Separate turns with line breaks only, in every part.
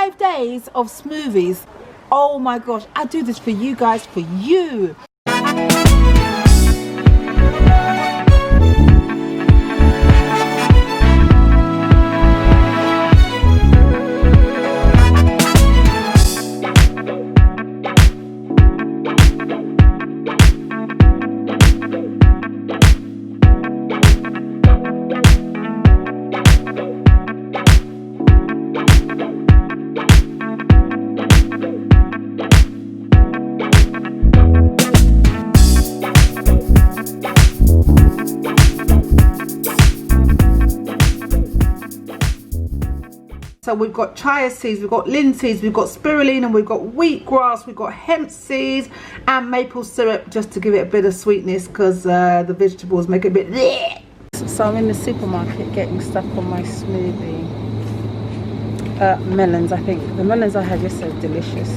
5 days of smoothies. Oh my gosh, I do this for you guys, for you. So we've got chia seeds, we've got linseeds, we've got spirulina, we've got wheatgrass, we've got hemp seeds and maple syrup, just to give it a bit of sweetness, because the vegetables make it a bit bleh. So I'm in the supermarket getting stuff for my smoothie. Melons, I think. The melons I had yesterday were delicious.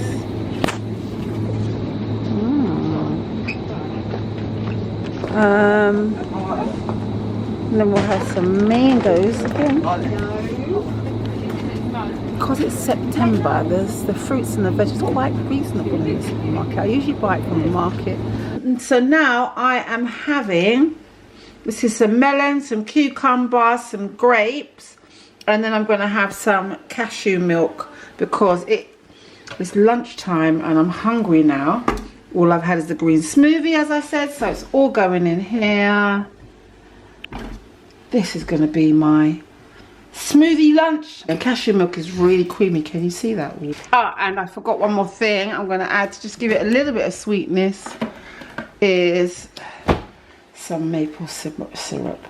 And then we'll have some mangoes again. Because it's September, the fruits and the veggies are quite reasonable in the supermarket. I usually buy it from the market. And so now I am having, this is some melons, some cucumbers, some grapes, and then I'm going to have some cashew milk because it's lunchtime and I'm hungry now. All I've had is the green smoothie, as I said, so it's all going in here. This is going to be my smoothie lunch. And cashew milk is really creamy. Can you see that? And I forgot one more thing I'm going to add to just give it a little bit of sweetness, is some maple syrup.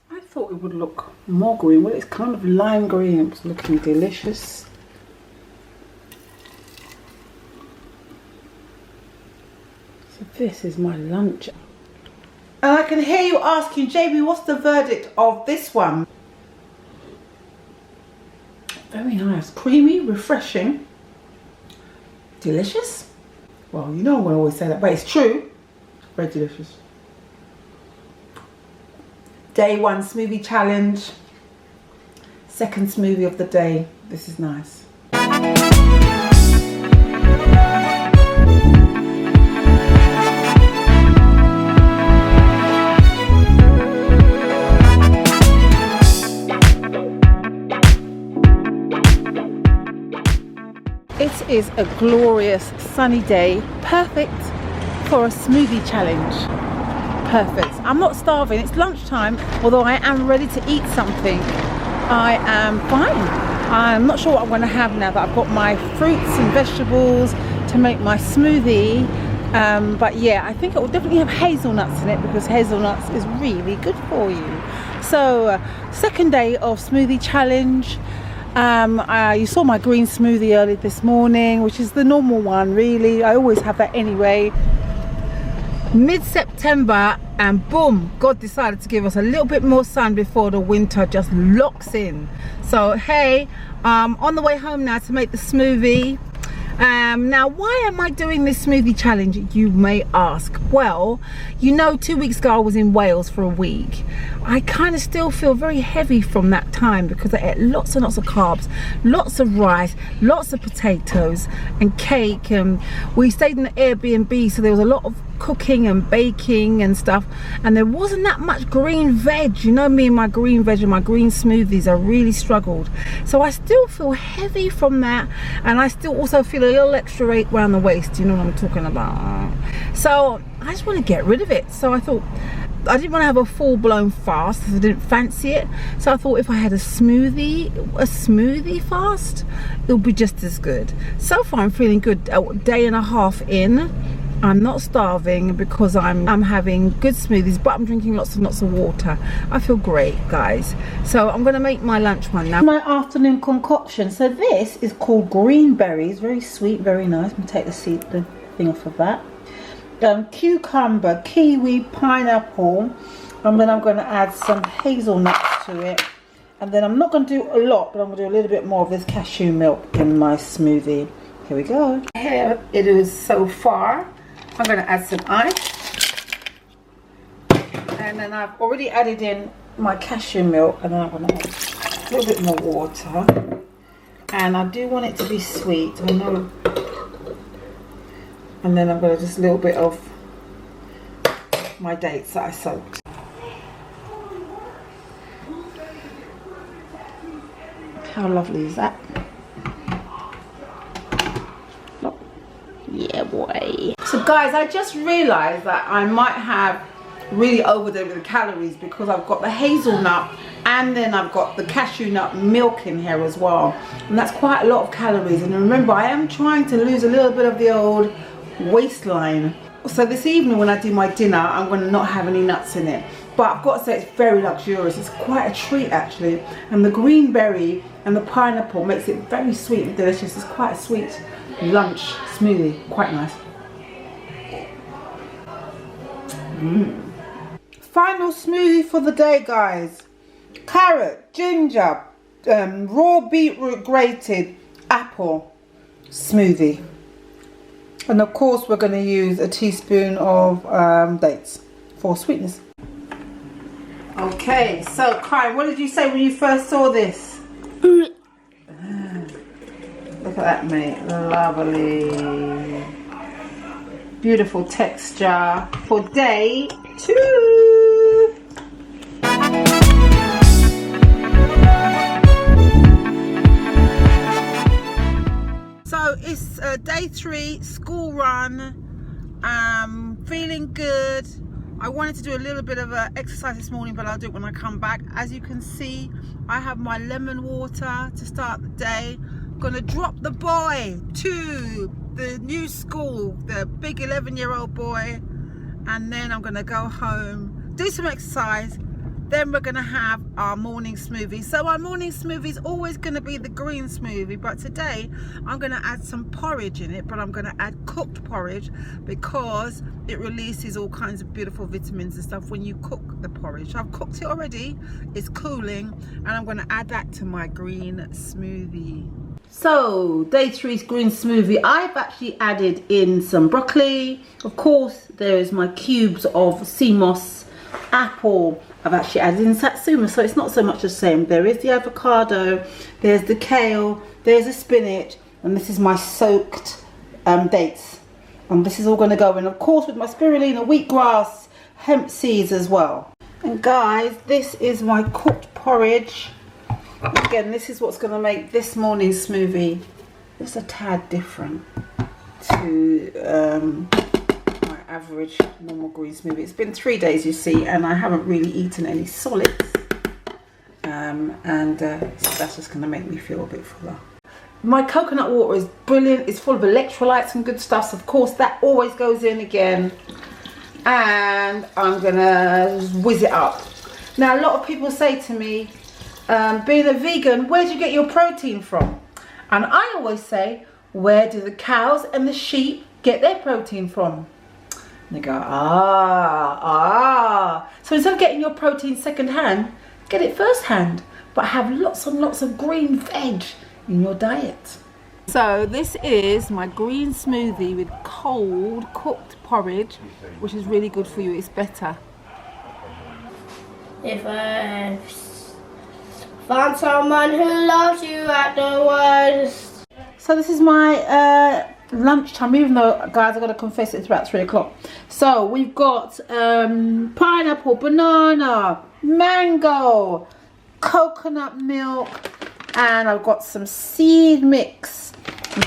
I thought it would look more green. Well, it's kind of lime green. It's looking delicious. So this is my lunch. And I can hear you asking, JB, what's the verdict of this one? Very nice. Creamy, refreshing, delicious. Well, you know I'm going to always say that, but it's true. Very delicious. Day 1 smoothie challenge. Second smoothie of the day. This is nice. It is a glorious sunny day, perfect for a smoothie challenge. Perfect. I'm not starving, it's lunchtime, although I am ready to eat something. I am fine. I'm not sure what I'm going to have now that I've got my fruits and vegetables to make my smoothie. But yeah, I think it will definitely have hazelnuts in it because hazelnuts is really good for you. So, second day of smoothie challenge. You saw my green smoothie early this morning, which is the normal one really. I always have that anyway. Mid-September, and boom, God decided to give us a little bit more sun before the winter just locks in. So hey, on the way home now to make the smoothie. Now, why am I doing this smoothie challenge, you may ask? Well, you know, 2 weeks ago I was in Wales for a week. I kind of still feel very heavy from that time because I ate lots and lots of carbs, lots of rice, lots of potatoes and cake. We stayed in the Airbnb, so there was a lot of cooking and baking and stuff, and there wasn't that much green veg. You know me and my green veg and my green smoothies, I really struggled. So I still feel heavy from that, and I still also feel a little extra weight around the waist. You know what I'm talking about? So I just want to get rid of it. So I thought, I didn't want to have a full-blown fast because I didn't fancy it. So I thought if I had a smoothie fast, it would be just as good. So far I'm feeling good. A day and a half in, I'm not starving because I'm having good smoothies, but I'm drinking lots and lots of water. I feel great, guys. So I'm going to make my lunch one now. My afternoon concoction. So this is called green berries. Very sweet, very nice. I'm going to take the thing off of that. Cucumber, kiwi, pineapple, and then I'm going to add some hazelnuts to it. And then I'm not going to do a lot, but I'm going to do a little bit more of this cashew milk in my smoothie. Here we go. Here it is so far. I'm going to add some ice, and then I've already added in my cashew milk, and then I'm going to add a little bit more water. And I do want it to be sweet, I know. And then I'm going to just a little bit of my dates that I soaked. How lovely is that? Oh, yeah, boy. So guys, I just realized that I might have really overdone with the calories because I've got the hazelnut and then I've got the cashew nut milk in here as well, and that's quite a lot of calories. And remember, I am trying to lose a little bit of the old waistline. So this evening when I do my dinner, I'm going to not have any nuts in it, but I've got to say it's very luxurious. It's quite a treat actually, and the green berry and the pineapple makes it very sweet and delicious. It's quite a sweet lunch smoothie, quite nice. Final smoothie for the day, guys. Carrot, ginger, raw beetroot grated, apple smoothie. And of course we're going to use a teaspoon of dates for sweetness. Okay, so Kai, what did you say when you first saw this? Look at that, mate. Lovely. Beautiful texture for day 2. So it's day 3, school run. Feeling good. I wanted to do a little bit of exercise this morning, but I'll do it when I come back. As you can see, I have my lemon water to start the day. I'm gonna drop the boy to the new school, the big 11-year-old boy, and then I'm gonna go home, do some exercise, then we're gonna have our morning smoothie. So our morning smoothie is always gonna be the green smoothie, but today I'm gonna add some porridge in it, but I'm gonna add cooked porridge because it releases all kinds of beautiful vitamins and stuff when you cook the porridge. I've cooked it already, it's cooling, and I'm gonna add that to my green smoothie. So day 3's green smoothie, I've actually added in some broccoli. Of course, there is my cubes of sea moss, apple. I've actually added in satsuma, so it's not so much the same. There is the avocado, there's the kale, there's the spinach, and this is my soaked dates. And this is all going to go in, of course, with my spirulina, wheatgrass, hemp seeds as well. And guys, this is my cooked porridge. Again, this is what's going to make this morning's smoothie just a tad different to my average normal green smoothie. It's been 3 days, you see, and I haven't really eaten any solids, so that's just going to make me feel a bit fuller. My coconut water is brilliant. It's full of electrolytes and good stuff, so of course that always goes in again, and I'm gonna whiz it up. Now a lot of people say to me, being a vegan, where do you get your protein from? And I always say, where do the cows and the sheep get their protein from? And they go, so instead of getting your protein second hand, get it first hand, but have lots and lots of green veg in your diet. So this is my green smoothie with cold cooked porridge, which is really good for you. It's better.
If I find someone who loves you at the worst.
So this is my lunchtime, even though, guys, I've got to confess it's about 3 o'clock. So we've got pineapple, banana, mango, coconut milk, and I've got some seed mix.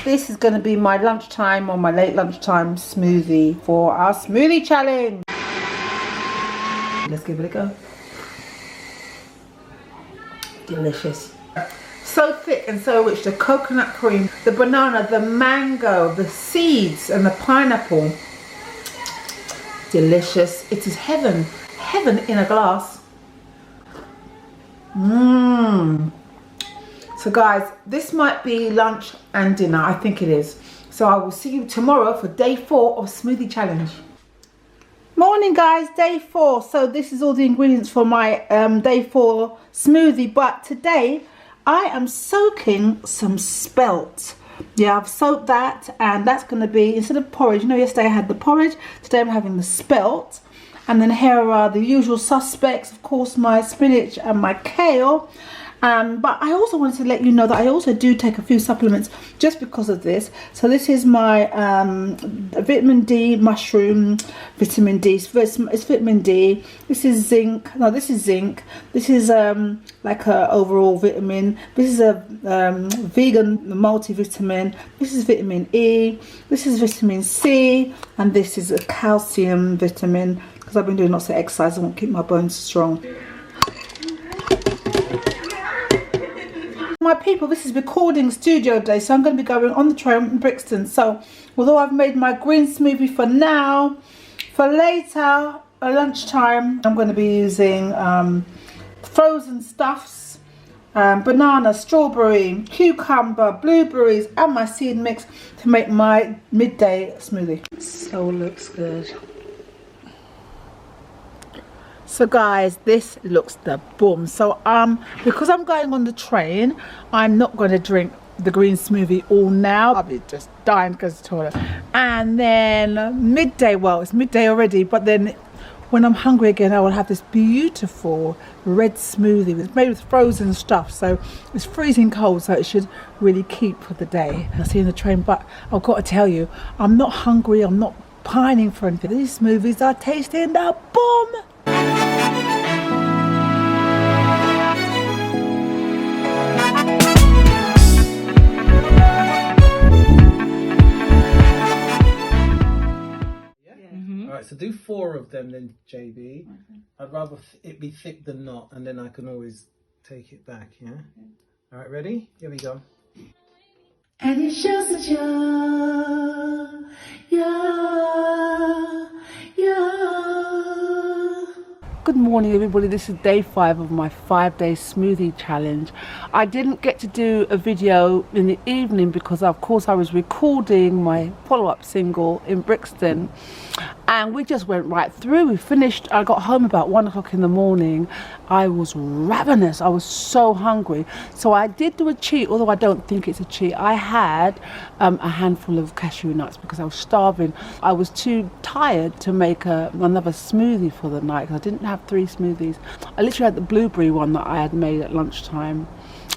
This is going to be my lunchtime or my late lunchtime smoothie for our smoothie challenge. Let's give it a go. Delicious. So thick and so rich. The coconut cream, the banana, the mango, the seeds, and the pineapple. Delicious. It is heaven. Heaven in a glass. So guys, this might be lunch and dinner. I think it is. So I will see you tomorrow for day 4 of Smoothie Challenge. Morning guys, day 4. So this is all the ingredients for my day 4 smoothie, but today I am soaking some spelt. Yeah, I've soaked that, and that's going to be, instead of porridge, you know, yesterday I had the porridge, today I'm having the spelt, And then here are the usual suspects, of course, my spinach and my kale. But I also wanted to let you know that I also do take a few supplements just because of this. So this is my vitamin D mushroom, vitamin D. It's vitamin D. This is zinc. No, this is zinc. This is like a overall vitamin. This is a vegan multivitamin. This is vitamin E. This is vitamin C, and this is a calcium vitamin because I've been doing lots of exercise. I want to keep my bones strong. My people, this is recording studio day, so I'm going to be going on the train in Brixton. So although I've made my green smoothie for now, for later at lunchtime I'm going to be using frozen stuffs, banana, strawberry, cucumber, blueberries and my seed mix to make my midday smoothie. So looks good. So guys, this looks the boom. So because I'm going on the train, I'm not going to drink the green smoothie all now. I'll be just dying because of the toilet. And then midday, well, it's midday already, but then when I'm hungry again, I will have this beautiful red smoothie. It's made with frozen stuff, so it's freezing cold, so it should really keep for the day. I'll see you in the train, but I've got to tell you, I'm not hungry, I'm not pining for anything. These smoothies are tasting the boom.
Alright, so do 4 of them then, JB. I'd rather it be thick than not, and then I can always take it back, yeah? Alright, ready? Here we go.
And it's just a Good morning everybody, this is day 5 of my 5-day smoothie challenge. I didn't get to do a video in the evening because of course I was recording my follow-up single in Brixton, and we just went right through. We finished, I got home about 1 o'clock in the morning. I was ravenous, I was so hungry. So I did do a cheat, although I don't think it's a cheat. I had a handful of cashew nuts because I was starving. I was too tired to make another smoothie for the night because I didn't have 3 smoothies. I literally had the blueberry one that I had made at lunchtime,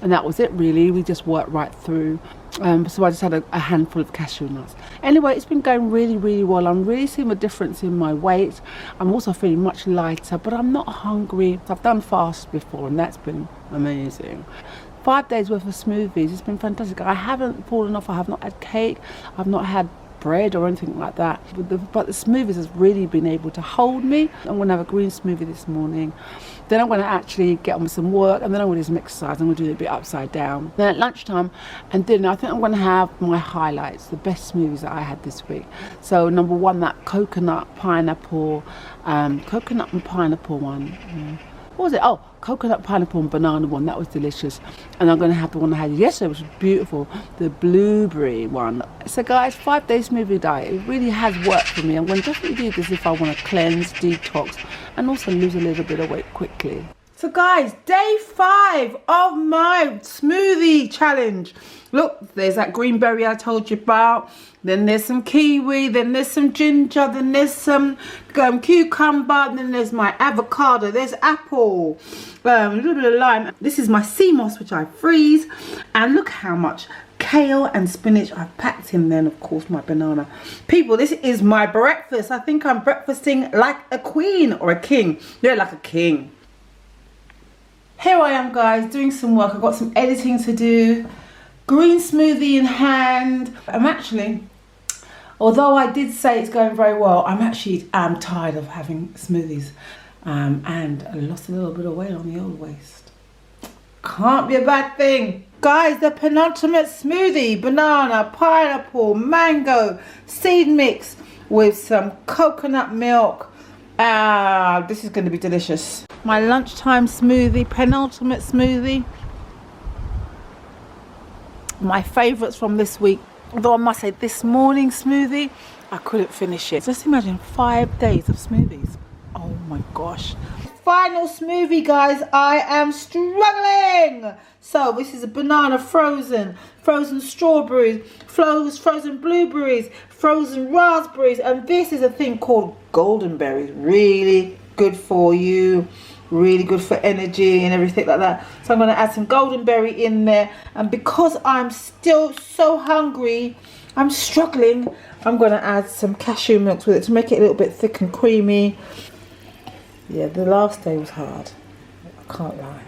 and that was it really. We just worked right through. So I just had a handful of cashew nuts. Anyway, it's been going really, really well. I'm really seeing a difference in my weight. I'm also feeling much lighter, but I'm not hungry. I've done fast before, and that's been amazing. 5 days worth of smoothies. It's been fantastic. I haven't fallen off. I have not had cake. I've not had bread or anything like that, but the smoothies has really been able to hold me. I'm going to have a green smoothie this morning, then I'm going to actually get on with some work, and then I'm going to do some exercise. I'm going to do it a bit upside down. Then at lunchtime and dinner, I think I'm going to have my highlights, the best smoothies that I had this week. So number 1, that coconut and pineapple one. What was it? Oh, coconut, pineapple and banana one. That was delicious. And I'm going to have the one I had yesterday, which was beautiful, the blueberry one. So guys, 5-day smoothie diet, it really has worked for me. I'm going to definitely do this if I want to cleanse, detox and also lose a little bit of weight quickly. So guys, day 5 of my smoothie challenge. Look, there's that green berry I told you about. Then there's some kiwi, then there's some ginger, then there's some cucumber, then there's my avocado, there's apple, a little bit of lime. This is my sea moss, which I freeze. And look how much kale and spinach I've packed in. Then of course my banana. People, this is my breakfast. I think I'm breakfasting like a queen or a king. Yeah, like a king. Here I am guys, doing some work. I've got some editing to do. Green smoothie in hand. I'm actually, although I did say it's going very well, I'm tired of having smoothies. And I lost a little bit of weight on the old waist. Can't be a bad thing. Guys, the penultimate smoothie, banana, pineapple, mango, seed mix with some coconut milk. This is going to be delicious. My lunchtime smoothie, penultimate smoothie. My favourites from this week, although I must say this morning smoothie, I couldn't finish it. Just imagine 5 days of smoothies. Oh my gosh. final smoothie, guys. I am struggling. So this is a banana frozen strawberries, frozen blueberries, frozen raspberries, and this is a thing called golden berries. Really good for you, really good for energy and everything like that. So I'm going to add some golden berry in there, and because I'm still so hungry, I'm struggling, I'm going to add some cashew milk with it to make it a little bit thick and creamy. Yeah, the last day was hard, I can't lie.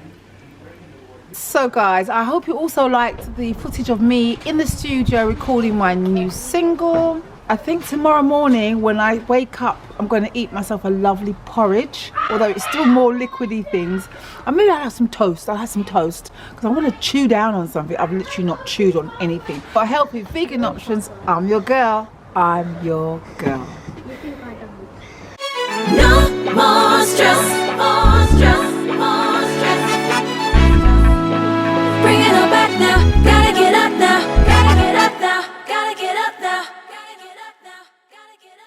So guys, I hope you also liked the footage of me in the studio recording my new single. I think tomorrow morning when I wake up, I'm going to eat myself a lovely porridge, although it's still more liquidy things. And maybe I'll have some toast. I'll have some toast because I want to chew down on something. I've literally not chewed on anything. For healthy vegan options, I'm your girl. I'm your girl.
No more stress.